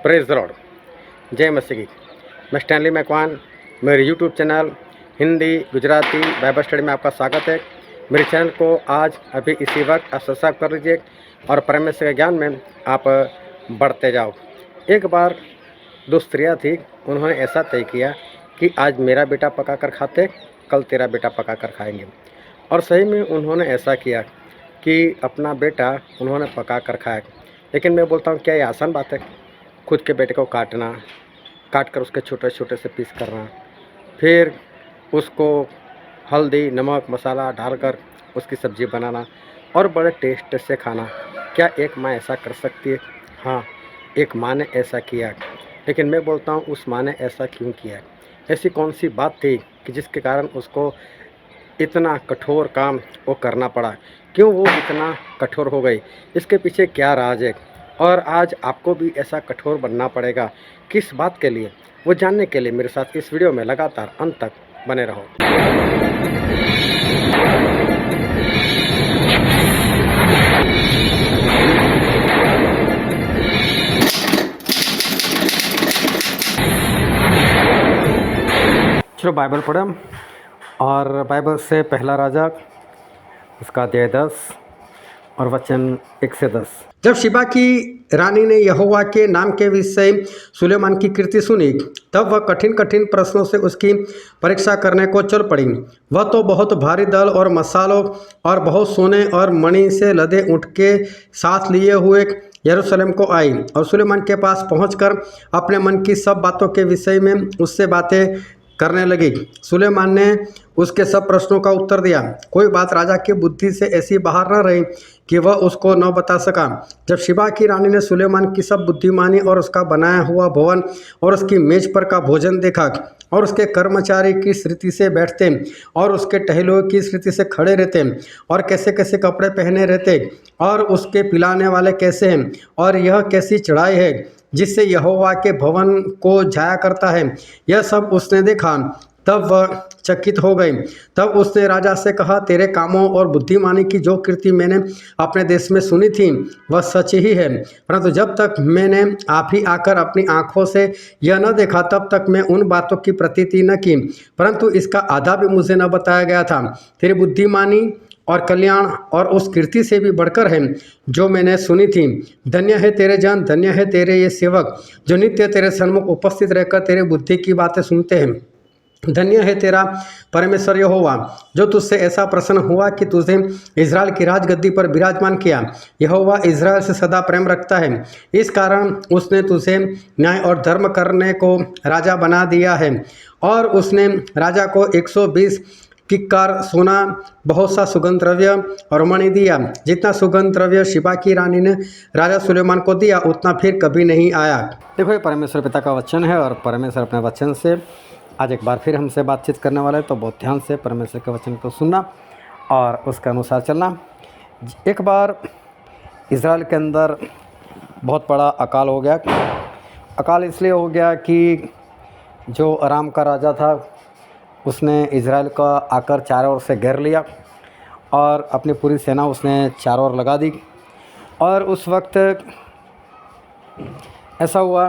Praise the Lord, जय मसीह की। मैं स्टैनली मैकवान, मेरे YouTube channel Hindi Gujarati Bible study में आपका स्वागत है। मेरे चैनल को आज अभी इसी वक्त आप सब्सक्राइब कर लीजिए और परमेश्वर के ज्ञान में आप बढ़ते जाओ। एक बार दो स्त्रियाँ थी, उन्होंने ऐसा तय किया कि आज मेरा बेटा पका कर खाते, कल तेरा बेटा पका कर खाएंगे। और सही में उन्होंने ऐसा किया कि अपना बेटा उन्होंने पका कर खाया। लेकिन मैं बोलता हूँ, क्या ये आसान बात है? खुद के बेटे को काट कर उसके छोटे छोटे से पीस करना, फिर उसको हल्दी नमक मसाला डालकर उसकी सब्ज़ी बनाना और बड़े टेस्ट से खाना। क्या एक माँ ऐसा कर सकती है? हाँ, एक माँ ने ऐसा किया। लेकिन मैं बोलता हूँ, उस माँ ने ऐसा क्यों किया? ऐसी कौन सी बात थी कि जिसके कारण उसको इतना कठोर काम वो करना पड़ा? क्यों वो इतना कठोर हो गई? इसके पीछे क्या राज है? और आज आपको भी ऐसा कठोर बनना पड़ेगा। किस बात के लिए? वो जानने के लिए मेरे साथ इस वीडियो में लगातार अंत तक बने रहो। चलो बाइबल पढ़ें, और बाइबल से पहला राजा उसका अध्याय 10 और वचन 1 से 10। जब शिबा की रानी ने यहोवा के नाम के विषय सुलेमान की कीर्ति सुनी, तब वह कठिन कठिन प्रश्नों से उसकी परीक्षा करने को चल पड़ी। वह तो बहुत भारी दल और मसालों और बहुत सोने और मणि से लदे ऊँट के साथ लिए हुए यरूशलेम को आई और सुलेमान के पास पहुंचकर अपने मन की सब बातों के विषय में उससे बातें करने लगी। सुलेमान ने उसके सब प्रश्नों का उत्तर दिया। कोई बात राजा की बुद्धि से ऐसी बाहर न रही कि वह उसको न बता सका। जब शिबा की रानी ने सुलेमान की सब बुद्धिमानी और उसका बनाया हुआ भवन और उसकी मेज पर का भोजन देखा और उसके कर्मचारी किस रीति से बैठते और उसके टहलुओं किस रीति से खड़े रहते और कैसे कैसे कपड़े पहने रहते और उसके पिलाने वाले कैसे हैं और यह कैसी चढ़ाई है जिससे यहोवा के भवन को जाया करता है, यह सब उसने देखा। तब वह चकित हो गई। तब उसने राजा से कहा, तेरे कामों और बुद्धिमानी की जो कीर्ति मैंने अपने देश में सुनी थी वह सच ही है, परंतु जब तक मैंने आप ही आकर अपनी आंखों से यह न देखा तब तक मैं उन बातों की प्रतीति न की, परंतु इसका आधा भी मुझे न बताया गया था। तेरी बुद्धिमानी और कल्याण और उस कीर्ति से भी बढ़कर है जो मैंने सुनी थी। धन्य है तेरे जन, धन्य है तेरे ये सेवक जो नित्य तेरे सन्मुख उपस्थित रहकर तेरे बुद्धि की बातें सुनते हैं। धन्य है तेरा परमेश्वर यहोवा जो तुझसे ऐसा प्रसन्न हुआ कि तुझे इज़राइल की राजगद्दी पर विराजमान किया। यहोवा इज़राइल से सदा प्रेम रखता है, इस कारण उसने तुझे न्याय और धर्म करने को राजा बना दिया है। और उसने राजा को 120 किक्कार सोना, बहुत सा सुगंध द्रव्य और मणि दिया। जितना सुगंध द्रव्य शिबा की रानी ने राजा सुलेमान को दिया उतना फिर कभी नहीं आया। देखो, ये परमेश्वर पिता का वचन है और परमेश्वर अपने वचन से आज एक बार फिर हमसे बातचीत करने वाला है। तो बहुत ध्यान से परमेश्वर के वचन को सुनना और उसके अनुसार चलना। एक बार इज़राइल के अंदर बहुत बड़ा अकाल हो गया। अकाल इसलिए हो गया कि जो अराम का राजा था उसने इज़राइल का आकर चारों ओर से घेर लिया और अपनी पूरी सेना उसने चारों ओर लगा दी। और उस वक्त ऐसा हुआ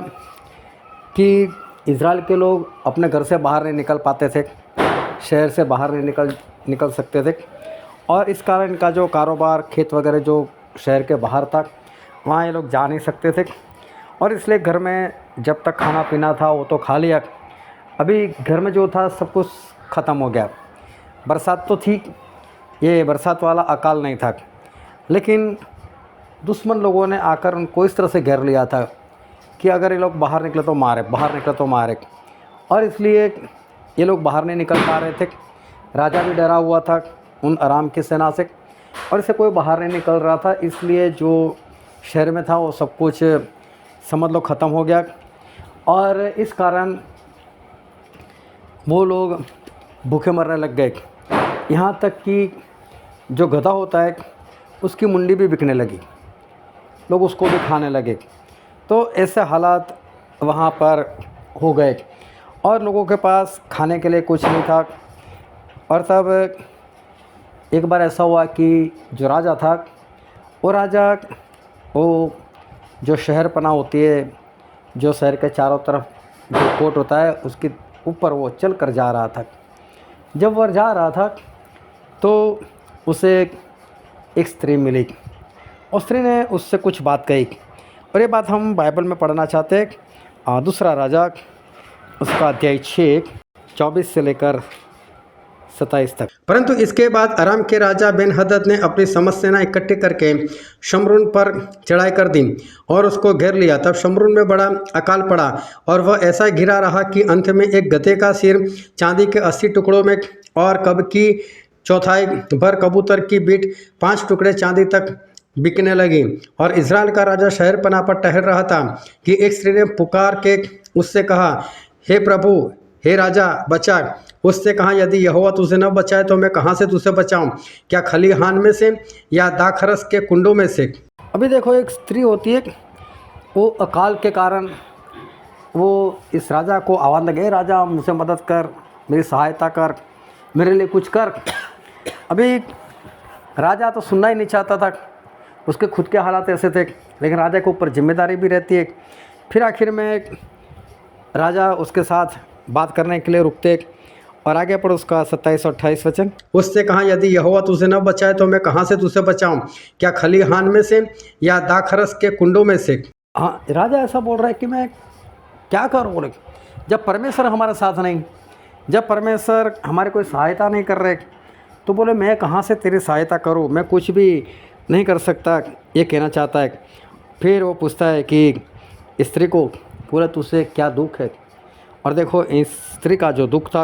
कि इज़राइल के लोग अपने घर से बाहर नहीं निकल पाते थे, शहर से बाहर नहीं निकल सकते थे। और इस कारण इनका जो कारोबार खेत वगैरह जो शहर के बाहर था वहाँ ये लोग जा नहीं सकते थे। और इसलिए घर में जब तक खाना पीना था वो तो खा लिया, अभी घर में जो था सब कुछ ख़त्म हो गया। बरसात तो थी, ये बरसात वाला अकाल नहीं था, लेकिन दुश्मन लोगों ने आकर उनको इस तरह से घेर लिया था कि अगर ये लोग बाहर निकले तो मारे, बाहर निकले तो मारे। और इसलिए ये लोग बाहर नहीं निकल पा रहे थे। राजा भी डरा हुआ था उन अराम की सेना से और इससे कोई बाहर नहीं निकल रहा था। इसलिए जो शहर में था वो सब कुछ समझ लो ख़त्म हो गया। और इस कारण वो लोग भूखे मरने लग गए। यहाँ तक कि जो गधा होता है उसकी मुंडी भी बिकने लगी, लोग उसको भी खाने लगे। तो ऐसे हालात वहाँ पर हो गए और लोगों के पास खाने के लिए कुछ नहीं था। और तब एक बार ऐसा हुआ कि जो राजा था वो जो शहर पनाह होती है जो शहर के चारों तरफ जो कोट होता है उसके ऊपर वो चल कर जा रहा था। जब वह जा रहा था तो उसे एक स्त्री मिली और स्त्री ने उससे कुछ बात कही, और ये बात हम बाइबल में पढ़ना चाहते हैं। दूसरा राजा उसका अध्याय 6 24 से लेकर 27 तक। परंतु इसके बाद अराम के राजा बेन हदद ने अपनी समस्त सेना इकट्ठी करके शमरून पर चढ़ाई कर दी और उसको घेर लिया। तब शमरून में बड़ा अकाल पड़ा और वह ऐसा घिरा रहा कि अंत में एक गधे का सिर चांदी के 80 टुकड़ों में और कब की चौथाई भर कबूतर की बीट 5 टुकड़े चांदी तक बिकने लगी। और इज़राइल का राजा शहर पनाह पर ठहर रहा था कि एक स्त्री ने पुकार के उससे कहा, हे प्रभु, हे राजा, बचा। उससे कहा, यदि यहोवा तुझे न बचाए तो मैं कहाँ से तुझे बचाऊं? क्या खलिहान में से या दाखरस के कुंडों में से? अभी देखो, एक स्त्री होती है, वो अकाल के कारण वो इस राजा को आवाज़ लगे, राजा मुझे मदद कर, मेरी सहायता कर, मेरे लिए कुछ कर। अभी राजा तो सुनना ही नहीं चाहता था, उसके खुद के हालात ऐसे थे, लेकिन राजा के ऊपर जिम्मेदारी भी रहती है। फिर आखिर में राजा उसके साथ बात करने के लिए रुकते और आगे पढ़ो उसका 27 और 28 वचन। उससे कहा, यदि यहोवा तुझे न बचाए तो मैं कहाँ से तुझे बचाऊं? क्या खलिहान में से या दाखरस के कुंडों में से? हाँ, राजा ऐसा बोल रहा है कि मैं क्या करूँ बोले, जब परमेश्वर हमारे साथ नहीं, जब परमेश्वर हमारी कोई सहायता नहीं कर रहे, तो बोले मैं कहाँ से तेरी सहायता करूँ, मैं कुछ भी नहीं कर सकता, ये कहना चाहता है। फिर वो पूछता है कि स्त्री को, बोले तुझसे क्या दुख है? और देखो, इस स्त्री का जो दुख था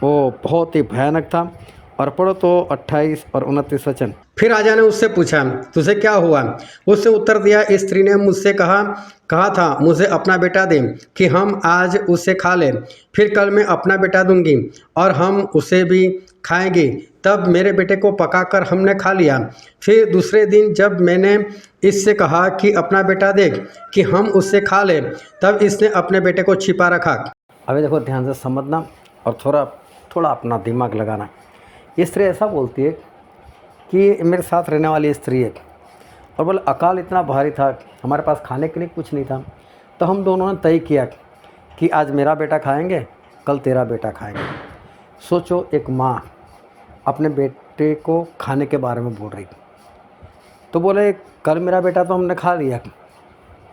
वो बहुत ही भयानक था। और पढ़ो तो 28 और 29 वचन। फिर राजा ने उससे पूछा, तुझे क्या हुआ? उससे उत्तर दिया, इस स्त्री ने मुझसे कहा था मुझे अपना बेटा दे कि हम आज उसे खा लें, फिर कल मैं अपना बेटा दूंगी और हम उसे भी खाएंगे। तब मेरे बेटे को पकाकर हमने खा लिया। फिर दूसरे दिन जब मैंने इससे कहा कि अपना बेटा दे कि हम उससे खा लें, तब इसने अपने बेटे को छिपा रखा। अभी देखो, ध्यान से समझना और थोड़ा अपना दिमाग लगाना। ये स्त्री ऐसा बोलती है कि मेरे साथ रहने वाली स्त्री है, और बोले अकाल इतना भारी था, हमारे पास खाने के लिए कुछ नहीं था, तो हम दोनों ने तय किया कि आज मेरा बेटा खाएंगे, कल तेरा बेटा खाएंगे। सोचो, एक माँ अपने बेटे को खाने के बारे में बोल रही, तो बोले कल मेरा बेटा तो हमने खा लिया,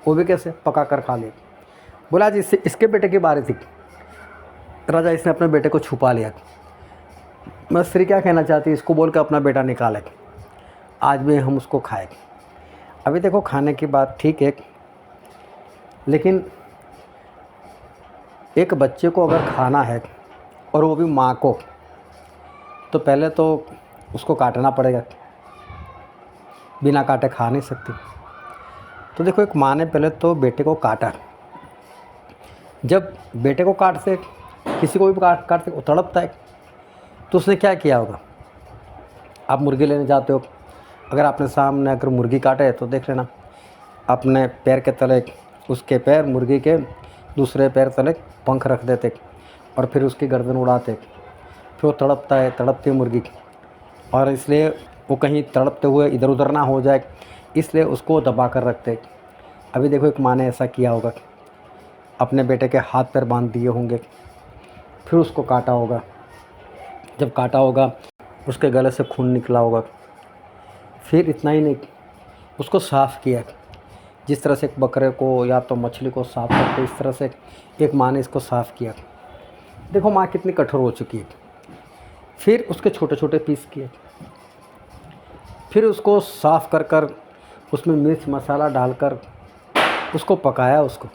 वो भी कैसे, पका कर खा लिया। बोला आज इसके बेटे की बारी थी, राजा इसने अपने बेटे को छुपा लिया। मैं स्त्री क्या कहना चाहती, इसको बोल कर अपना बेटा निकाले, आज भी हम उसको खाए। अभी देखो, खाने की बात ठीक है, लेकिन एक बच्चे को अगर खाना है और वो भी माँ को, तो पहले तो उसको काटना पड़ेगा, बिना काटे खा नहीं सकती। तो देखो, एक माँ ने पहले तो बेटे को काटा। जब बेटे को काटते, किसी को भी काटते, वो तड़पता है, तो उसने क्या किया होगा? आप मुर्गी लेने जाते हो, अगर आपने सामने अगर मुर्गी काटे तो देख लेना, अपने पैर के तले उसके पैर, मुर्गी के दूसरे पैर तले पंख रख देते और फिर उसकी गर्दन उड़ाते। फिर वो तड़पता है, तड़पती है मुर्गी, और इसलिए वो कहीं तड़पते हुए इधर उधर ना हो जाए, इसलिए उसको दबा कर रखते। अभी देखो, एक माँ ने ऐसा किया होगा, अपने बेटे के हाथ पैर बांध दिए होंगे, फिर उसको काटा होगा। जब काटा होगा, उसके गले से खून निकला होगा। फिर इतना ही नहीं, उसको साफ़ किया, जिस तरह से एक बकरे को या तो मछली को साफ़ करते, इस तरह से एक माँ ने इसको साफ़ किया। देखो माँ कितनी कठोर हो चुकी है। फिर उसके छोटे छोटे पीस किए, फिर उसको साफ़ कर कर उसमें मिर्च मसाला डालकर उसको पकाया। उसको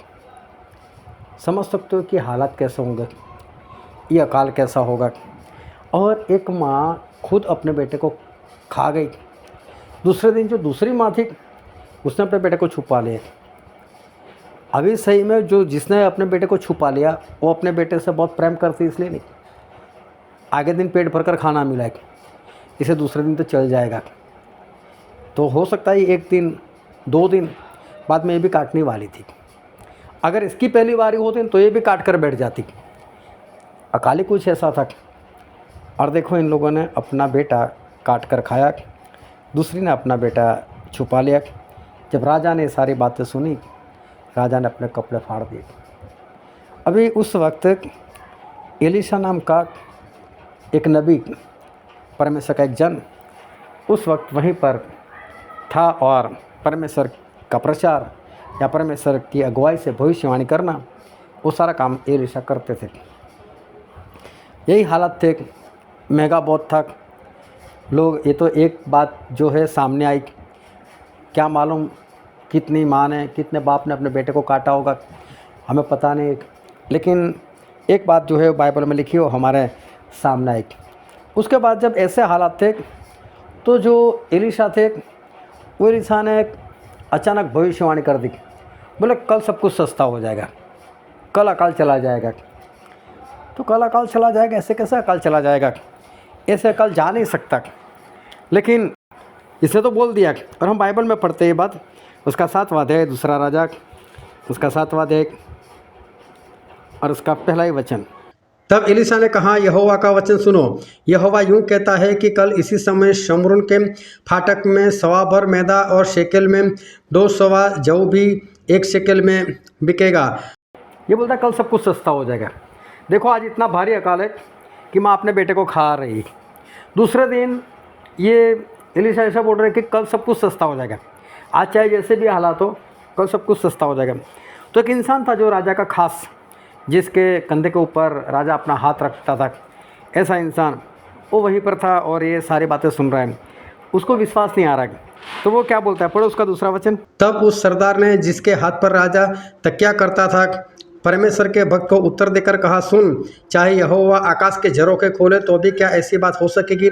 समझ सकते हो कि हालात कैसे होंगे, ये अकाल कैसा होगा। और एक माँ खुद अपने बेटे को खा गई। दूसरे दिन जो दूसरी माँ थी, उसने अपने बेटे को छुपा लिया। अभी सही में जो जिसने अपने बेटे को छुपा लिया, वो अपने बेटे से बहुत प्रेम करती, इसलिए नहीं, आगे दिन पेट भरकर खाना मिला है, इसे दूसरे दिन तो चल जाएगा। तो हो सकता है एक दिन 2 दिन बाद में ये भी काटने वाली थी। अगर इसकी पहली बारी होती तो ये भी काट कर बैठ जाती। अकाली कुछ ऐसा था। और देखो, इन लोगों ने अपना बेटा काट कर खाया, दूसरी ने अपना बेटा छुपा लिया। जब राजा ने सारी बातें सुनी, राजा ने अपने कपड़े फाड़ दिए। अभी उस वक्त एलीशा नाम का एक नबी, परमेश्वर का एक जन, उस वक्त वहीं पर था और परमेश्वर का प्रचार या परमेश्वर की अगुवाई से भविष्यवाणी करना, वो सारा काम एलीशा करते थे। यही हालत थे, महंगा बहुत था। लोग, ये तो एक बात जो है सामने आई, क्या मालूम कितनी माँ ने, कितने बाप ने अपने बेटे को काटा होगा, हमें पता नहीं, लेकिन एक बात जो है बाइबल में लिखी वो हमारे सामने आई। उसके बाद जब ऐसे हालात थे तो जो एलीशा थे, वो एलीशा ने अचानक भविष्यवाणी कर दी, बोले कल सब कुछ सस्ता हो जाएगा, कल अकाल चला जाएगा। तो कल अकाल चला जाएगा, ऐसे कैसे अकाल चला जाएगा, ऐसे अकाल जा नहीं सकता। लेकिन इसने तो बोल दिया। और हम बाइबल में पढ़ते ये बात, उसका 7वां अध्याय, दूसरा राजा उसका 7वां अध्याय और उसका पहला ही वचन। तब एलीशा ने कहा, यहोवा का वचन सुनो। यहोवा यूं कहता है कि कल इसी समय शमरून के फाटक में 1.25 भर मैदा और शेकेल में 2 सवा जौ भी 1 शेकेल में बिकेगा। ये बोलता है कल सब कुछ सस्ता हो जाएगा। देखो आज इतना भारी अकाल है कि माँ अपने बेटे को खा रही। दूसरे दिन ये एलीशा ऐसा बोल रहे हैं कि कल सब कुछ सस्ता हो जाएगा, आज चाहे जैसे भी हालात हो, कल सब कुछ सस्ता हो जाएगा। तो एक इंसान था जो राजा का खास, जिसके कंधे के ऊपर राजा अपना हाथ रखता था, ऐसा इंसान वो वहीं पर था और ये सारी बातें सुन रहा है। उसको विश्वास नहीं आ रहा है, तो वो क्या बोलता है, पढ़ो उसका दूसरा वचन। तब उस सरदार ने, जिसके हाथ पर राजा तकिया करता था, परमेश्वर के भक्त को उत्तर देकर कहा, सुन, चाहे यहोवा आकाश के झरोखे खोले तो भी क्या ऐसी बात हो सकेगी।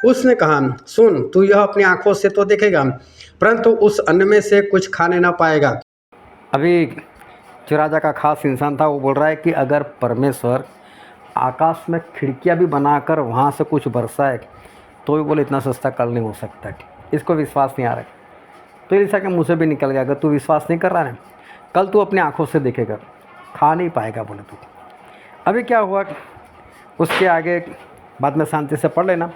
उसने कहा, सुन, तू यह अपनी आंखों से तो देखेगा, परंतु उस अन्न में से कुछ खाने ना पाएगा। अभी जो राजा का खास इंसान था वो बोल रहा है कि अगर परमेश्वर आकाश में खिड़कियां भी बनाकर वहाँ से कुछ बरसाए तो भी बोले इतना सस्ता कल नहीं हो सकता। इसको विश्वास नहीं आ रहा है। तो एलीशा के मुँह से भी निकल गया, अगर तू विश्वास नहीं कर रहा है, कल तू अपनी आंखों से देखेगा, खा नहीं पाएगा बोले तू। अभी क्या हुआ, उसके आगे बाद में शांति से पढ़ लेना।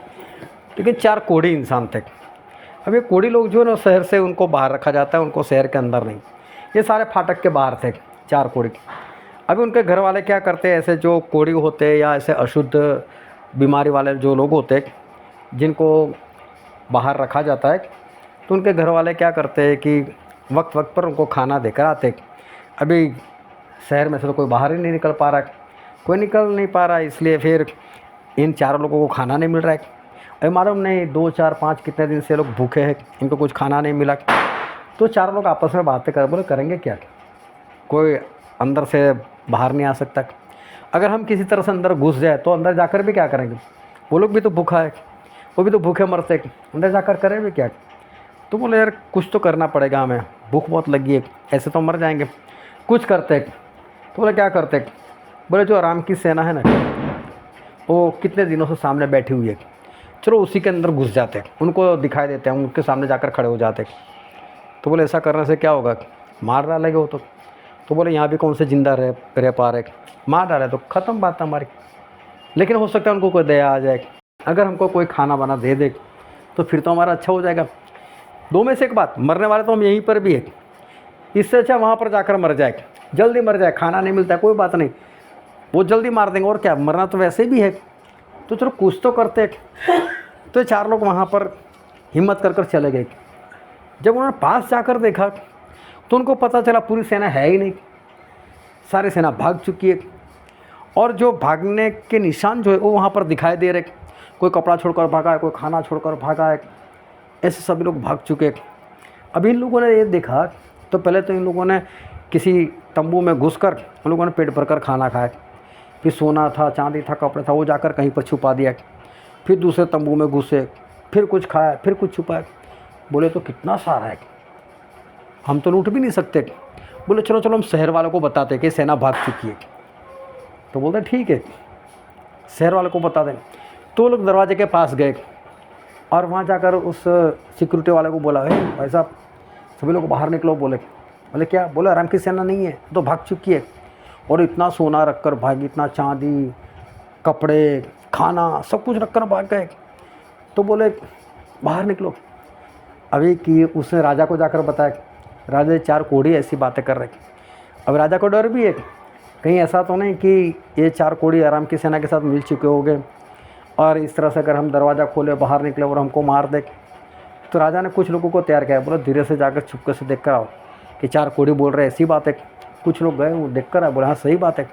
लेकिन 4 कोढ़ी इंसान थे। अब ये कोढ़ी लोग जो है ना, शहर से उनको बाहर रखा जाता है, उनको शहर के अंदर नहीं, ये सारे फाटक के बाहर थे 4 कोढ़ी। अभी उनके घर वाले क्या करते हैं, ऐसे जो कोढ़ी होते हैं या ऐसे अशुद्ध बीमारी वाले जो लोग होते हैं जिनको बाहर रखा जाता है, तो उनके घर वाले क्या करते हैं कि वक्त वक्त पर उनको खाना देकर आते। अभी शहर में से तो कोई बाहर ही नहीं निकल पा रहा है, कोई निकल नहीं पा रहा है, इसलिए फिर इन 4 लोगों को खाना नहीं मिल रहा है। अभी मालूम नहीं 2 4 5 कितने दिन से लोग भूखे हैं, इनको कुछ खाना नहीं मिला। तो 4 लोग आपस में बातें कर, बोले करेंगे क्या, कोई अंदर से बाहर नहीं आ सकता। अगर हम किसी तरह से अंदर घुस जाए तो अंदर जाकर भी क्या करेंगे, वो लोग भी तो भूखा है, वो भी तो भूखे मरते, अंदर जाकर करें भी क्या। तो बोले यार कुछ तो करना पड़ेगा, हमें भूख बहुत लगी है, ऐसे तो मर जाएंगे, कुछ करते। तो बोले क्या करते, बोले जो आराम की सेना है ना, वो कितने दिनों से सामने बैठी हुई है, चलो उसी के अंदर घुस जाते, उनको दिखाई देते हैं, उनके सामने जाकर खड़े हो जाते। तो बोले ऐसा करने से क्या होगा, मार डालेंगे वो तो बोले यहाँ भी कौन से ज़िंदा रह पा रहे, मार डाले तो ख़त्म बात हमारी। लेकिन हो सकता है उनको कोई दया आ जाए, अगर हमको कोई खाना बना दे दे तो फिर तो हमारा अच्छा हो जाएगा। 2 में से एक बात, मरने वाले तो हम यहीं पर भी है, इससे अच्छा वहाँ पर जाकर मर जाए, जल्दी मर जाए, खाना नहीं मिलता है कोई बात नहीं, वो जल्दी मार देंगे, और क्या, मरना तो वैसे भी है, तो चलो कुछ तो करते। तो 4 लोग वहाँ पर हिम्मत कर चले गए। जब उन्होंने पास जाकर देखा तो उनको पता चला पूरी सेना है ही नहीं, सारी सेना भाग चुकी है, और जो भागने के निशान जो है वो वहाँ पर दिखाई दे रहे, कोई कपड़ा छोड़कर भागा है, कोई खाना छोड़कर भागा है, ऐसे सभी लोग भाग चुके। अभी इन लोगों ने ये देखा तो पहले तो इन लोगों ने किसी तंबू में घुसकर उन लोगों ने पेट भरकर खाना खाया, फिर सोना था, चांदी था, कपड़े था, वो जाकर कहीं पर छुपा दिया, फिर दूसरे तंबू में घुसे, फिर कुछ खाया, फिर कुछ छुपाया। बोले तो कितना सारा है, हम तो लूट भी नहीं सकते। बोले चलो चलो हम शहर वालों को बताते कि सेना भाग चुकी है। तो बोलते ठीक है, शहर वालों को बता दें। तो लोग दरवाजे के पास गए और वहाँ जाकर उस सिक्योरिटी वाले को बोला, भाई साहब सभी लोग बाहर निकलो। बोले क्या, बोले आराम की सेना नहीं है, तो भाग चुकी है, और इतना सोना रखकर भागी, इतना चांदी, कपड़े, खाना, सब कुछ रखकर भाग गए। तो बोले बाहर निकलो। अभी कि उसने राजा को जाकर बताया, राजा 4 कोढ़ी ऐसी बातें कर रहे अब राजा को डर भी है, कहीं ऐसा तो नहीं कि ये 4 कोढ़ी आराम की सेना के साथ मिल चुके होंगे और इस तरह से अगर हम दरवाज़ा खोले बाहर निकले और हमको मार दे। तो राजा ने कुछ लोगों को तैयार किया, बोला धीरे से जाकर चुपके से देख कर आओ कि 4 कोढ़ी बोल रहे ऐसी बात है। कुछ लोग गए, वो देख कर आए, बोले हाँ सही बात है।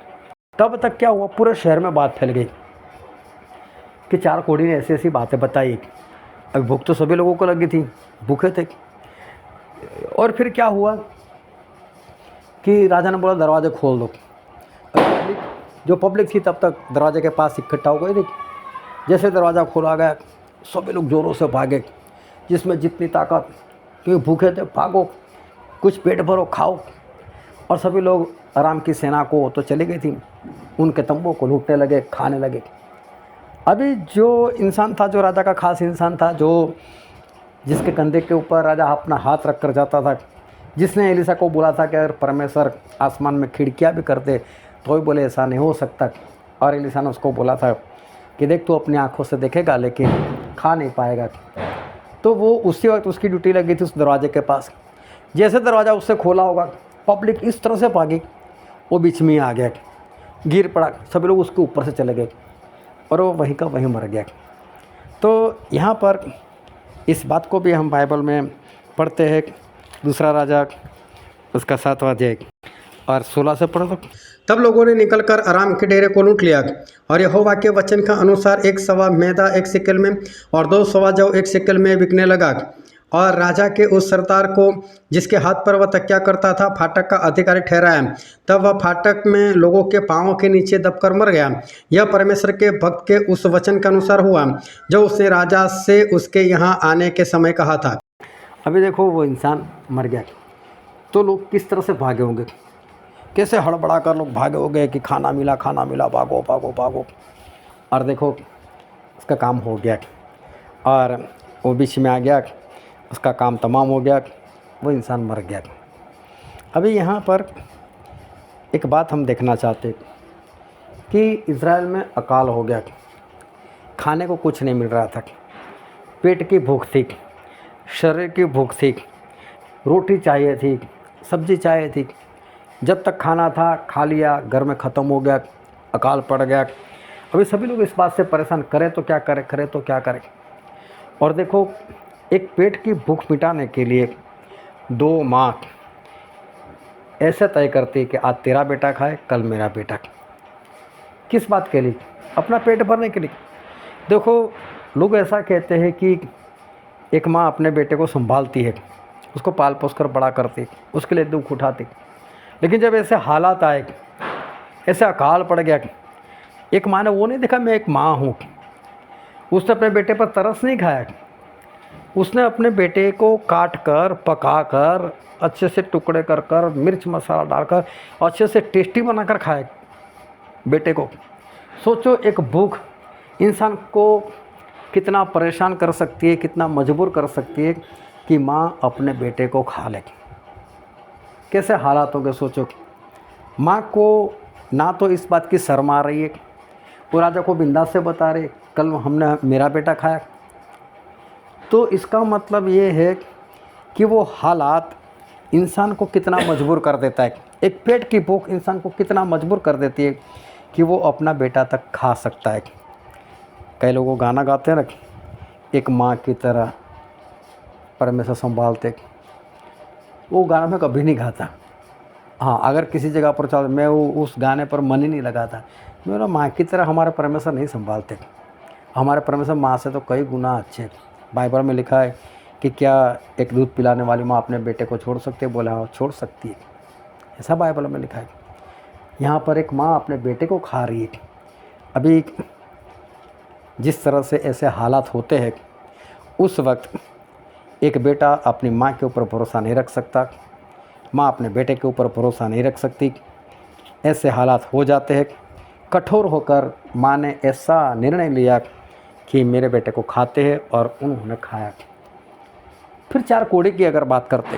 तब तक क्या हुआ, पूरे शहर में बात फैल गई कि 4 कोढ़ी ने ऐसी ऐसी बातें बताई। अब भूख तो सभी लोगों को लगी थी, भूखे थे। और फिर क्या हुआ कि राजा ने बोला दरवाजे खोल दो। जो पब्लिक थी तब तक दरवाजे के पास इकट्ठा हो गई थी। जैसे दरवाज़ा खोला गया, सभी लोग ज़ोरों से भागे, जिसमें जितनी ताकत, क्योंकि भूखे थे, भागो, कुछ पेट भरो, खाओ। और सभी लोग आराम की सेना को तो चली गई थी, उनके तंबों को लूटने लगे, खाने लगे। अभी जो इंसान था, जो राजा का खास इंसान था, जो जिसके कंधे के ऊपर राजा अपना हाथ रख कर जाता था, जिसने एलिसा को बोला था कि अगर परमेश्वर आसमान में खिड़कियाँ भी करते तो ही बोले ऐसा नहीं हो सकता। और एलिसा ने उसको बोला था कि देख तू अपनी आंखों से देखेगा लेकिन खा नहीं पाएगा। तो वो उसी वक्त उसकी ड्यूटी लगी थी उस दरवाजे के पास। जैसे दरवाज़ा उससे खोला होगा, पब्लिक इस तरह से भागी, वो बीच में आ गया, गिर पड़ा, सभी लोग उसके ऊपर से चले गए और वो वहीं का वहीं मर गया। तो यहाँ पर इस बात को भी हम बाइबल में पढ़ते हैं, दूसरा राजा उसका 7वां अध्याय और 16 से पढ़ो। तब लोगों ने निकलकर अराम के डेरे को लूट लिया और यहोवा के वचन का अनुसार 1 सवा मैदा 1 शेकेल में और 2 सवा जौ 1 शेकेल में बिकने लगा। और राजा के उस सरदार को जिसके हाथ पर वह तकिया करता था फाटक का अधिकारी ठहराया। तब वह फाटक में लोगों के पाँवों के नीचे दबकर मर गया। यह परमेश्वर के भक्त के उस वचन के अनुसार हुआ जो उसने राजा से उसके यहाँ आने के समय कहा था। अभी देखो वो इंसान मर गया, तो लोग किस तरह से भागे होंगे, कैसे हड़बड़ा कर लोग भागे होंगे कि खाना मिला, भागो भागो भागो। और देखो उसका काम हो गया और वो बीच में आ गया, उसका काम तमाम हो गया, वो इंसान मर गया। अभी यहाँ पर एक बात हम देखना चाहते कि इज़राइल में अकाल हो गया, खाने को कुछ नहीं मिल रहा था, पेट की भूख थी, शरीर की भूख थी, रोटी चाहिए थी, सब्जी चाहिए थी। जब तक खाना था खा लिया, घर में ख़त्म हो गया, अकाल पड़ गया। अभी सभी लोग इस बात से परेशान, करें तो क्या करें, करें तो क्या करें। और देखो एक पेट की भूख मिटाने के लिए 2 माँ ऐसे तय करती कि आज तेरा बेटा खाए, कल मेरा बेटा। किस बात के लिए? अपना पेट भरने के लिए। देखो लोग ऐसा कहते हैं कि एक माँ अपने बेटे को संभालती है, उसको पाल पोस कर बड़ा करती, उसके लिए दुख उठाती। लेकिन जब ऐसे हालात आए, ऐसे अकाल पड़ गया, एक माँ ने वो नहीं देखा मैं एक माँ हूँ, उसने अपने बेटे पर तरस नहीं खाया, उसने अपने बेटे को काट कर, पका कर, अच्छे से टुकड़े कर कर, मिर्च मसाला डालकर अच्छे से टेस्टी बनाकर खाए बेटे को। सोचो एक भूख इंसान को कितना परेशान कर सकती है, कितना मजबूर कर सकती है कि माँ अपने बेटे को खा ले। कैसे हालात होंगे सोचो। माँ को ना तो इस बात की शर्म आ रही है, वो राजा को बिंदास से बता रहे कल हमने मेरा बेटा खाया। तो इसका मतलब ये है कि वो हालात इंसान को कितना मजबूर कर देता है। एक पेट की भूख इंसान को कितना मजबूर कर देती है कि वो अपना बेटा तक खा सकता है। कई लोगों गाना गाते हैं ना, एक माँ की तरह परमेश्वर संभालते, वो गाना मैं कभी नहीं गाता। हाँ, अगर किसी जगह पर चल मैं उस गाने पर मन ही नहीं लगाता। मेरा माँ की तरह हमारे परमेश्वर नहीं संभालते। हमारे परमेश्वर माँ से तो कई गुना अच्छे। बाइबल में लिखा है कि क्या एक दूध पिलाने वाली माँ अपने बेटे को छोड़ सकती है? बोला हाँ छोड़ सकती है, ऐसा बाइबल में लिखा है। यहाँ पर एक माँ अपने बेटे को खा रही है। अभी जिस तरह से ऐसे हालात होते हैं, उस वक्त एक बेटा अपनी माँ के ऊपर भरोसा नहीं रख सकता, माँ अपने बेटे के ऊपर भरोसा नहीं रख सकती। ऐसे हालात हो जाते हैं। कठोर होकर माँ ने ऐसा निर्णय लिया कि मेरे बेटे को खाते हैं, और उन्होंने खाया। फिर 4 कोढ़ी की अगर बात करते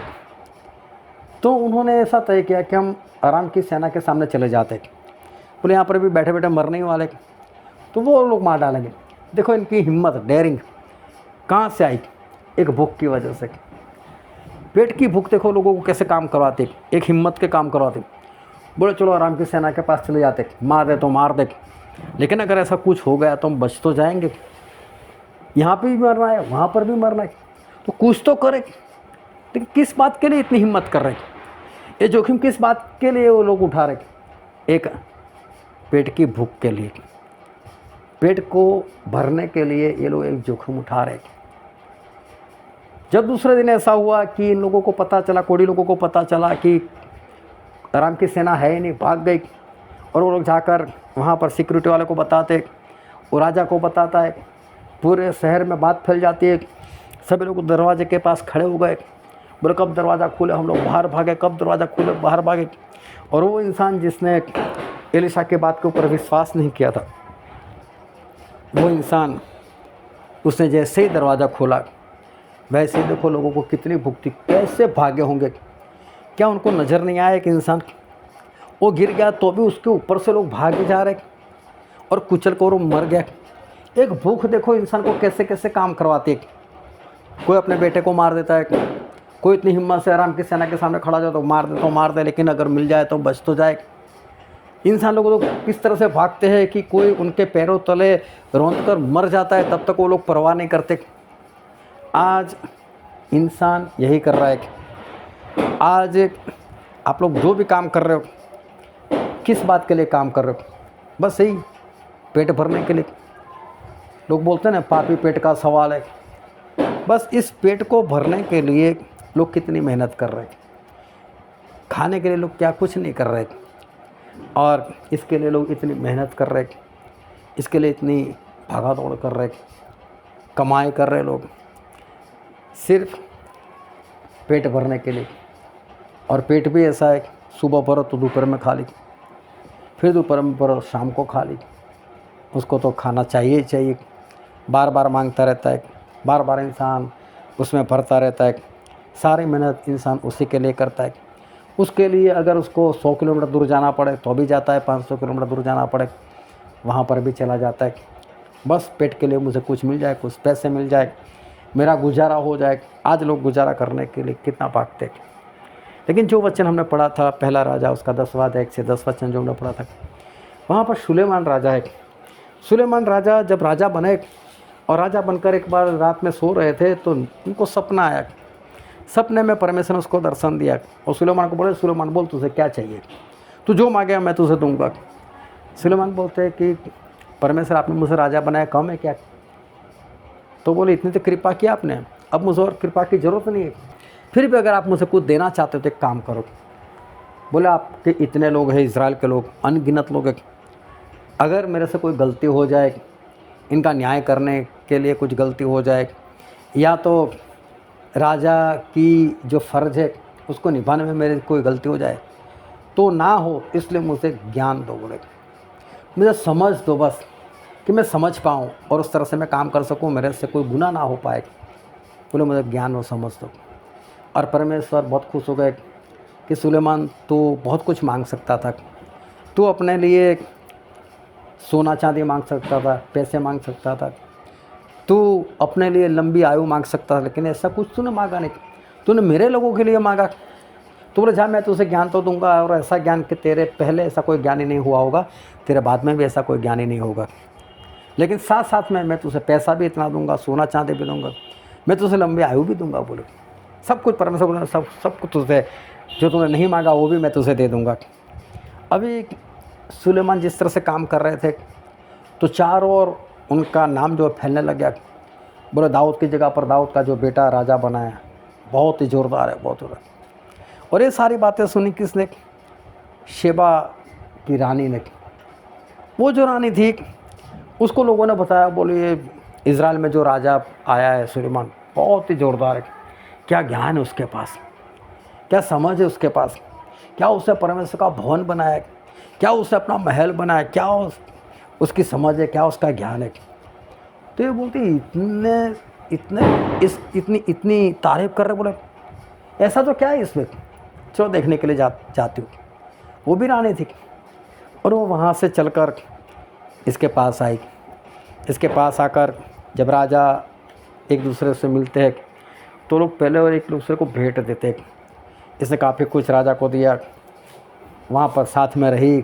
तो उन्होंने ऐसा तय किया कि हम आराम की सेना के सामने चले जाते, बोले यहाँ पर भी बैठे बैठे मरने ही वाले, तो वो लोग मार डालेंगे। देखो इनकी हिम्मत, डेयरिंग कहाँ से आई? एक भूख की वजह से। पेट की भूख देखो लोगों को कैसे काम करवाते, एक हिम्मत के काम करवाते। बोले चलो राम की सेना के पास चले जाते, मार दे तो मार दे, लेकिन अगर ऐसा कुछ हो गया तो हम बच तो जाएंगे, यहाँ पे भी मरना है वहाँ पर भी मरना है, तो कुछ तो करे। लेकिन किस बात के लिए इतनी हिम्मत कर रहे, ये जोखिम किस बात के लिए वो लोग उठा रहे? एक पेट की भूख के लिए, पेट को भरने के लिए ये लोग एक जोखिम उठा रहे। जब दूसरे दिन ऐसा हुआ कि इन लोगों को पता चला, कोड़ी लोगों को पता चला कि राम की सेना है ही नहीं, भाग गई, और वो लोग जाकर वहाँ पर सिक्योरिटी वाले को बताते, वो राजा को बताता है, पूरे शहर में बात फैल जाती है, सभी लोग दरवाजे के पास खड़े हो गए, बोले कब दरवाज़ा खुले हम लोग बाहर भागे, कब दरवाज़ा खुले बाहर भागे। और वो इंसान जिसने एलिशा के बात के ऊपर विश्वास नहीं किया था, वो इंसान उसने जैसे ही दरवाज़ा खोला, वैसे ही देखो लोगों को कितनी भूख थी, कैसे भागे होंगे। क्या उनको नज़र नहीं आया कि इंसान वो गिर गया तो भी उसके ऊपर से लोग भागे जा रहे और कुचल कर वो मर गया। एक भूख देखो इंसान को कैसे कैसे काम करवाती है। कोई अपने बेटे को मार देता है, कोई इतनी हिम्मत से राम की सेना के सामने खड़ा जाए तो मार दे, लेकिन अगर मिल जाए तो बच तो जाए। इंसान लोग तो किस तरह से भागते हैं कि कोई उनके पैरों तले रौंद कर मर जाता है, तब तक वो लोग परवाह नहीं करते। आज इंसान यही कर रहा है। आज आप लोग जो भी काम कर रहे हो, किस बात के लिए काम कर रहे हो? बस यही पेट भरने के लिए। लोग बोलते हैं ना पापी पेट का सवाल है। बस इस पेट को भरने के लिए लोग कितनी मेहनत कर रहे हैं, खाने के लिए लोग क्या कुछ नहीं कर रहे, और इसके लिए लोग इतनी मेहनत कर रहे, इसके लिए इतनी भागा दौड़ कर रहे, कमाई कर रहे लोग सिर्फ पेट भरने के लिए। और पेट भी ऐसा है, सुबह भरो तो दोपहर में खा ली, फिर दोपहर में भरो शाम को खा ली, उसको तो खाना चाहिए ही चाहिए, बार बार मांगता रहता है, बार बार इंसान उसमें भरता रहता है। सारी मेहनत इंसान उसी के लिए करता है। उसके लिए अगर उसको 100 किलोमीटर दूर जाना पड़े तो भी जाता है, 500 किलोमीटर दूर जाना पड़े वहाँ पर भी चला जाता है। बस पेट के लिए मुझे कुछ मिल जाए, कुछ पैसे मिल जाए, मेरा गुजारा हो जाए। आज लोग गुजारा करने के लिए कितना भागते। लेकिन जो वचन हमने पढ़ा था पहला राजा उसका 10वां अध्याय 1 से 10 वचन जो हमने पढ़ा था, वहाँ पर सुलेमान राजा है। सुलेमान राजा जब राजा बने और राजा बनकर एक बार रात में सो रहे थे तो उनको सपना आया। सपने में परमेश्वर ने उसको दर्शन दिया और सुलेमान को बोले, सुलेमान बोल तुझे क्या चाहिए, तू जो मांगे मैं तुझे दूंगा। सुलेमान बोलते हैं कि परमेश्वर आपने मुझे राजा बनाया, कम है क्या? तो बोले इतनी तो कृपा की आपने, अब मुझे और कृपा की ज़रूरत नहीं है, फिर भी अगर आप मुझे कुछ देना चाहते हो तो एक काम करो। बोले आपके इतने लोग हैं, इज़राइल के लोग अनगिनत लोग हैं, अगर मेरे से कोई गलती हो जाए, इनका न्याय करने के लिए कुछ गलती हो जाए, या तो राजा की जो फ़र्ज़ है उसको निभाने में मेरी कोई गलती हो जाए तो ना हो, इसलिए मुझे ज्ञान दो। बोले मुझे समझ दो बस, कि मैं समझ पाऊँ और उस तरह से मैं काम कर सकूँ, मेरे से कोई गुनाह ना हो पाए। बोले मुझे ज्ञान और समझ दो। और परमेश्वर बहुत खुश हो गए कि सुलेमान तू बहुत कुछ मांग सकता था, तू अपने लिए सोना चांदी मांग सकता था, पैसे मांग सकता था, तू अपने लिए लंबी आयु मांग सकता था, लेकिन ऐसा कुछ तूने मांगा नहीं, तूने मेरे लोगों के लिए मांगा। तो बोले जा मैं तुझे ज्ञान तो दूंगा, और ऐसा ज्ञान कि तेरे पहले ऐसा कोई ज्ञान ही नहीं हुआ होगा, तेरे बाद में भी ऐसा कोई ज्ञान ही नहीं होगा, लेकिन साथ साथ में मैं तुझे पैसा भी इतना दूंगा, सोना चांदी भी दूंगा, मैं तुझे लंबी आयु भी दूंगा। बोले सब कुछ परमेश्वर बोले सब कुछ तुझे जो तूने नहीं मांगा वो भी मैं तुझे दे दूंगा। अभी सुलेमान जिस तरह से काम कर रहे थे तो चारों ओर उनका नाम जो फैलने लग गया। बोले दाऊद की जगह पर दाऊद का जो बेटा राजा बनाया, बहुत ही ज़ोरदार है, बहुत ज़ोरदार। और ये सारी बातें सुनी किसने? शेबा की रानी ने। वो जो रानी थी उसको लोगों ने बताया, बोले ये इज़राइल में जो राजा आया है सुलेमान बहुत ही ज़ोरदार है, क्या ज्ञान है उसके पास, क्या समझ है उसके पास, क्या उसने परमेश्वर का भवन बनाया, क्या उसने अपना महल बनाया, क्या उसकी समझ है, क्या उसका ज्ञान है। तो ये बोलते इतनी तारीफ़ कर रहे। बोले ऐसा तो क्या है इसमें, चलो देखने के लिए जाती हूँ। वो भी रानी थी और वो वहाँ से चलकर इसके पास आई। इसके पास आकर जब राजा एक दूसरे से मिलते हैं तो लोग पहले और एक दूसरे को भेंट देते हैं। इसने काफ़ी कुछ राजा को दिया, वहाँ पर साथ में रही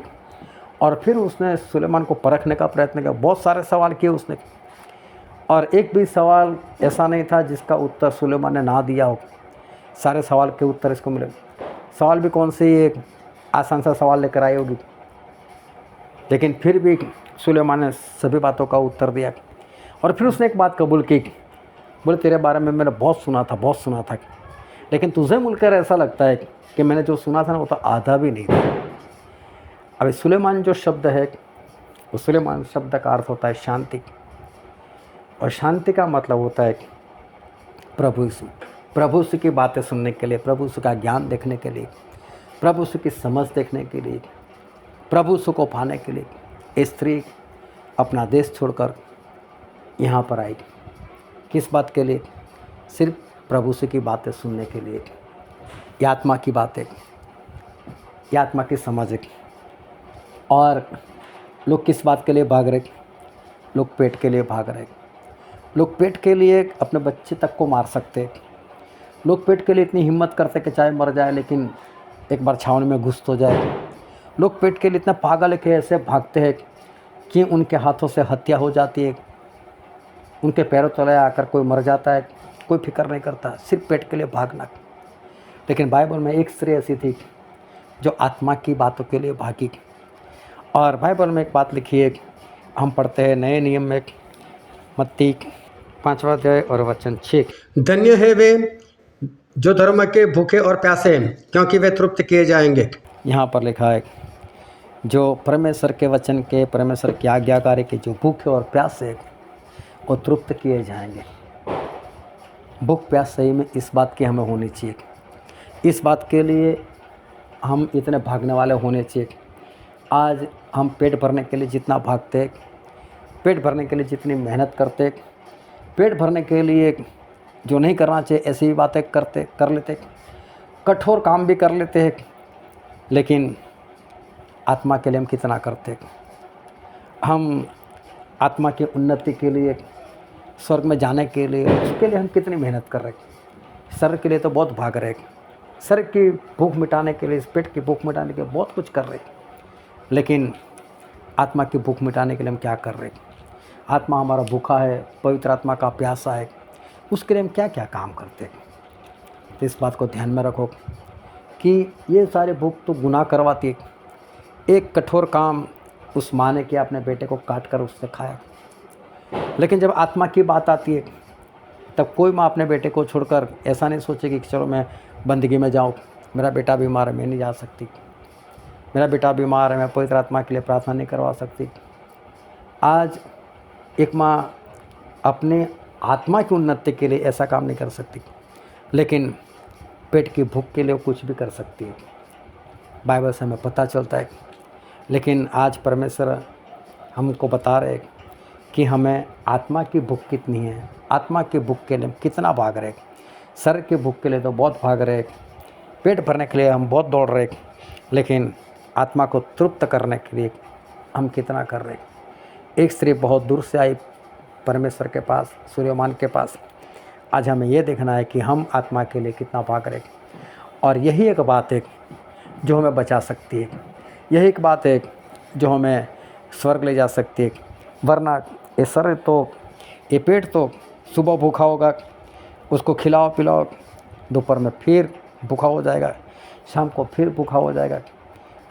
और फिर उसने सुलेमान को परखने का प्रयत्न किया। बहुत सारे सवाल किए उसने और एक भी सवाल ऐसा नहीं था जिसका उत्तर सुलेमान ने ना दिया हो। सारे सवाल के उत्तर इसको मिले। सवाल भी कौन सी एक आसान सा सवाल लेकर आई होगी, लेकिन फिर भी सुलेमान ने सभी बातों का उत्तर दिया। और फिर उसने एक बात कबूल की, बोले तेरे बारे में मैंने बहुत सुना था, लेकिन तुझे मिलकर ऐसा लगता है कि मैंने जो सुना था ना वो तो आधा भी नहीं था। अभी सुलेमान जो शब्द है, वो सुलेमान शब्द का अर्थ होता है शांति, और शांति का मतलब होता है प्रभु यीशु की बातें सुनने के लिए, प्रभु यीशु का ज्ञान देखने के लिए, प्रभु यीशु की समझ देखने के लिए, प्रभु यीशु को पाने के लिए ये स्त्री अपना देश छोड़कर यहाँ पर आई। किस बात के लिए? सिर्फ प्रभु यीशु की बातें सुनने के लिए, ये आत्मा की बातें, ये आत्मा की समझ। और लोग किस बात के लिए भाग रहे? लोग पेट के लिए भाग रहे। लोग पेट के लिए अपने बच्चे तक को मार सकते। लोग पेट के लिए इतनी हिम्मत करते कि चाहे मर जाए लेकिन एक बार छावनी में घुस तो जाए। लोग पेट के लिए इतना पागल है कि ऐसे भागते हैं कि उनके हाथों से हत्या हो जाती है, उनके पैरों तले आकर कोई मर जाता है, कोई फिक्र नहीं करता, सिर्फ पेट के लिए भागना। लेकिन बाइबल में एक स्त्री ऐसी थी जो आत्मा की बातों के लिए भागी। और बाइबल में एक बात लिखी है, हम पढ़ते हैं नए नियम में मत्ती 5वां अध्याय और वचन 6। धन्य है वे जो धर्म के भूखे और प्यासे हैं, क्योंकि वे तृप्त किए जाएंगे। यहाँ पर लिखा है जो परमेश्वर के वचन के, परमेश्वर की आज्ञाकारी के जो भूखे और प्यासे वो तृप्त किए जाएंगे। भूख प्यास सही में इस बात की हमें होनी चाहिए, इस बात के लिए हम इतने भागने वाले होने चाहिए। आज हम पेट भरने के लिए जितना भागते, पेट भरने के लिए जितनी मेहनत करते, पेट भरने के लिए जो नहीं करना चाहिए ऐसी भी बातें कर लेते, कठोर काम भी कर लेते हैं, लेकिन आत्मा के लिए हम कितना करते? हम आत्मा की उन्नति के लिए, स्वर्ग में जाने के लिए, उसके लिए हम कितनी मेहनत कर रहे हैं। शरीर के लिए तो बहुत भाग रहे हैं, शरीर की भूख मिटाने के लिए, इस पेट की भूख मिटाने के लिए बहुत कुछ कर रहे हैं, लेकिन आत्मा की भूख मिटाने के लिए हम क्या कर रहे हैं? आत्मा हमारा भूखा है, पवित्र आत्मा का प्यासा है, उसके लिए हम क्या क्या काम करते हैं? तो इस बात को ध्यान में रखो कि ये सारे भूख तो गुनाह करवाती है। एक कठोर काम उस माँ ने किया, अपने बेटे को काट कर उससे खाया। लेकिन जब आत्मा की बात आती है तब कोई माँ अपने बेटे को छोड़कर ऐसा नहीं सोचेगी कि चलो मैं बंदगी में जाऊँ, मेरा बेटा बीमार है, मैं नहीं जा सकती, मेरा बेटा बीमार है, मैं पवित्र आत्मा के लिए प्रार्थना नहीं करवा सकती। आज एक माँ अपने आत्मा की उन्नति के लिए ऐसा काम नहीं कर सकती, लेकिन पेट की भूख के लिए कुछ भी कर सकती है। बाइबल से हमें पता चलता है। लेकिन आज परमेश्वर हमको बता रहे कि हमें आत्मा की भूख कितनी है, आत्मा की भूख के लिए हम कितना भाग रहे। शरीर की भूख के लिए तो बहुत भाग रहे, पेट भरने के लिए हम बहुत दौड़ रहे, लेकिन आत्मा को तृप्त करने के लिए हम कितना कर रहे। एक स्त्री बहुत दूर से आई परमेश्वर के पास, सुलेमान के पास। आज हमें ये देखना है कि हम आत्मा के लिए कितना भाग रहे, और यही एक बात है जो हमें बचा सकती है, यही एक बात है जो हमें स्वर्ग ले जा सकती है। वरना ये शरीर तो, ये पेट तो सुबह भूखा होगा, उसको खिलाओ पिलाओ, दोपहर में फिर भूखा हो जाएगा, शाम को फिर भूखा हो जाएगा।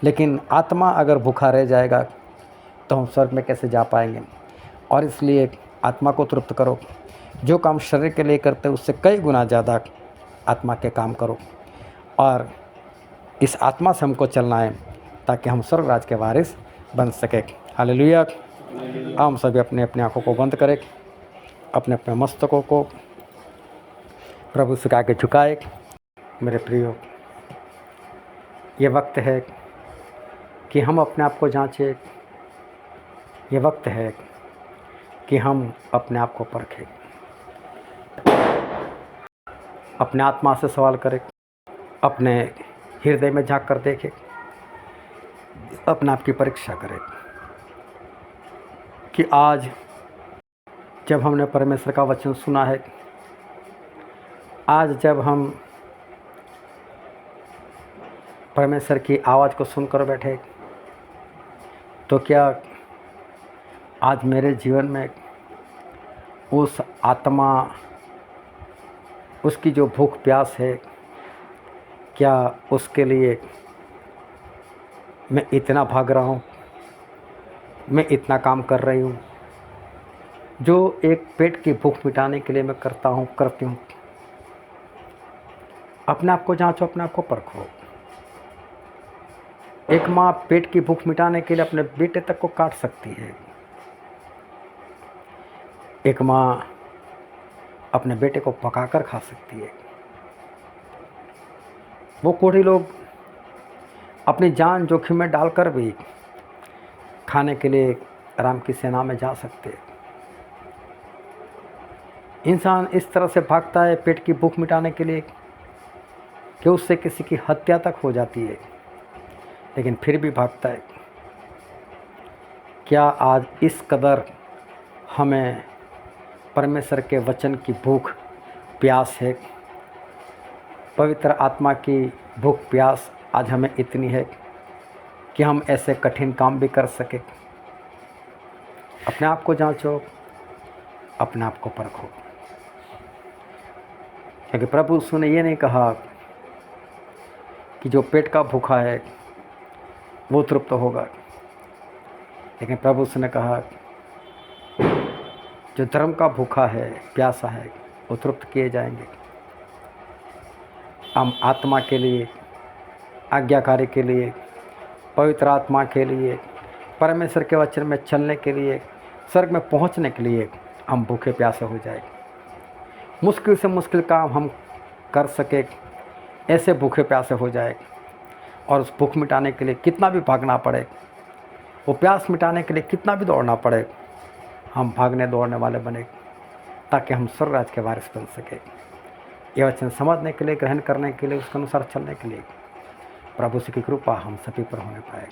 लेकिन आत्मा अगर भूखा रह जाएगा तो हम स्वर्ग में कैसे जा पाएंगे? और इसलिए आत्मा को तृप्त करो। जो काम शरीर के लिए करते उससे कई गुना ज़्यादा आत्मा के काम करो, और इस आत्मा से हमको चलना है ताकि हम स्वर्ग राज के वारिस बन सके। हालेलुया। हम सभी अपने अपने आँखों को बंद करें, अपने अपने मस्तकों को प्रभु से आगे झुकाए। मेरे प्रियो, ये वक्त है कि हम अपने आप को जांचें, ये वक्त है कि हम अपने आप को परखें, अपने आत्मा से सवाल करें, अपने हृदय में झांक कर देखें, अपने आप की परीक्षा करें कि आज जब हमने परमेश्वर का वचन सुना है, आज जब हम परमेश्वर की आवाज़ को सुनकर बैठे, तो क्या आज मेरे जीवन में उस आत्मा, उसकी जो भूख प्यास है, क्या उसके लिए मैं इतना भाग रहा हूँ, मैं इतना काम कर रही हूँ जो एक पेट की भूख मिटाने के लिए मैं करती हूँ। अपने आप को जांचो, अपने आप को परखो। एक माँ पेट की भूख मिटाने के लिए अपने बेटे तक को काट सकती है। एक माँ अपने बेटे को पकाकर खा सकती है। वो कोढ़ी लोग अपनी जान जोखिम में डालकर भी खाने के लिए राम की सेना में जा सकते हैं। इंसान इस तरह से भागता है पेट की भूख मिटाने के लिए कि उससे किसी की हत्या तक हो जाती है, लेकिन फिर भी भागता है। क्या आज इस कदर हमें परमेश्वर के वचन की भूख प्यास है? पवित्र आत्मा की भूख प्यास आज हमें इतनी है कि हम ऐसे कठिन काम भी कर सके? अपने आप को जांचो, अपने आप को परखो, क्योंकि प्रभु यीशु ने ये नहीं कहा कि जो पेट का भूखा है वो तृप्त होगा, लेकिन प्रभु यीशु ने कहा जो धर्म का भूखा है, प्यासा है, वो तृप्त किए जाएंगे। हम आत्मा के लिए, आज्ञाकारी के लिए, पवित्र आत्मा के लिए, परमेश्वर के वचन में चलने के लिए, स्वर्ग में पहुंचने के लिए हम भूखे प्यासे हो जाए। मुश्किल से मुश्किल काम हम कर सके, ऐसे भूखे प्यासे हो जाए। और उस भूख मिटाने के लिए कितना भी भागना पड़े, वो प्यास मिटाने के लिए कितना भी दौड़ना पड़े, हम भागने दौड़ने वाले बने, ताकि हम स्वर्ग राज्य के वारिस बन सके। ये वचन समझने के लिए, ग्रहण करने के लिए, उसके अनुसार चलने के लिए प्रभु की कृपा हम सभी पर होने पाए।